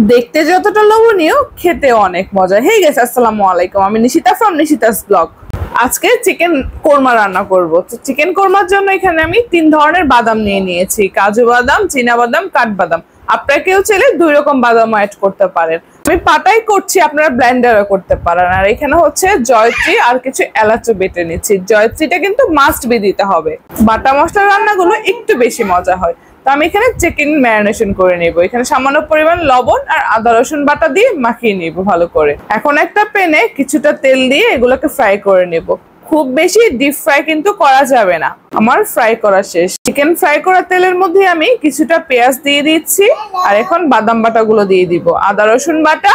দেখতে যতটা লোভনীয় খেতে অনেক মজা। হে গাইস, আসসালামু আলাইকুম। আমি নিশিতা ফ্রম নিশিতাস ব্লগ। আজকে চিকেন কোরমা রান্না করব। তো চিকেন কোরমার জন্য এখানে আমি 3 ধরনের বাদাম নিয়ে নিয়েছি, কাজু বাদাম, চীনা বাদাম, কাঠবাদাম। আপনারা কেউ চাইলে 2 রকম বাদাম অ্যাড করতে পারেন। আমি পাটাই করছি, আপনারা ব্লেন্ডারও করতে পারেন। আর এখানে হচ্ছে জয়ত্রী আর কিছু এলাচও বেটে নিচ্ছি। জয়ত্রীটা কিন্তু মাস্ট বি দিতে হবে। বাটা মশলা রান্নাগুলো একটু বেশি মজা হয়। তো আমি এখানে চিকেন ম্যারিনেশন করে নেব। এখানে সামান্য পরিমাণ লবণ আর আদা রসুন বাটা দিয়ে মাখিয়ে নেব ভালো করে। এখন একটা প্যানে কিছুটা তেল দিয়ে এগুলোকে ফ্রাই করে নেব। খুব বেশি ডিপ ফ্রাই কিন্তু করা যাবে না। আমার ফ্রাই করা শেষ। চিকেন ফ্রাই করা তেলের মধ্যে আমি কিছুটা পেঁয়াজ দিয়ে দিচ্ছি আর এখন বাদাম বাটা গুলো দিয়ে দিব, আদা রসুন বাটা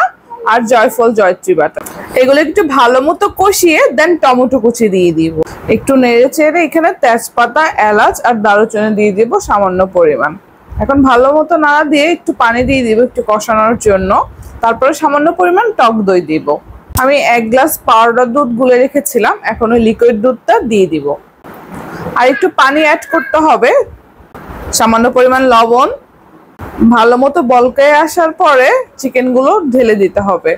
আর জয়ফল জয়ত্রী বাটা। এগুলো একটু ভালো মতো কষিয়ে দেন টমেটো কুচি দিয়ে দিব। একটু নেড়ে চেড়ে এখানে তেজপাতা, এলাচ আর দারুচিনি দিয়ে দিব সামান্য পরিমাণ। এখন ভালো মতো নাড়া দিয়ে একটু পানি দিয়ে দিব একটু কষানোর জন্য। তারপরে সামান্য পরিমাণ টক দই দিব। আমি 1 গ্লাস পাউডার দুধ গুলে রেখেছিলাম, এখন ওই লিকুইড দুধটা দিয়ে দিব। আর একটু পানি অ্যাড করতে হবে, সামান্য পরিমাণ লবণ। ভালো মতো বলকে আসার পরে চিকেন গুলো ঢেলে দিতে হবে।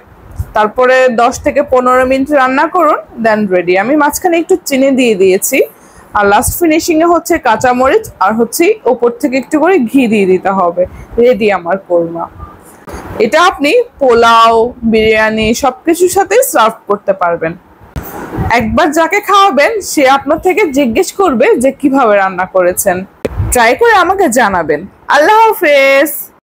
তারপরে 10 থেকে 15 মিনিট রান্না করুন, দেন রেডি। আমি মাঝখানে একটু চিনি দিয়ে দিয়েছি। আর লাস্ট ফিনিশিং এ হচ্ছে কাঁচামরিচ আর হচ্ছে উপর থেকে একটু করে ঘি দিয়ে দিতে হবে। রেডি আমার কোরমা। এটা আপনি পোলাও, বিরিয়ানি সবকিছুর সাথে সার্ভ করতে পারবেন। একবার যাকে খাওয়াবেন সে আপনার থেকে জিজ্ঞেস করবে যে কিভাবে রান্না করেছেন। ট্রাই করে আমাকে জানাবেন। আল্লাহ হাফেজ।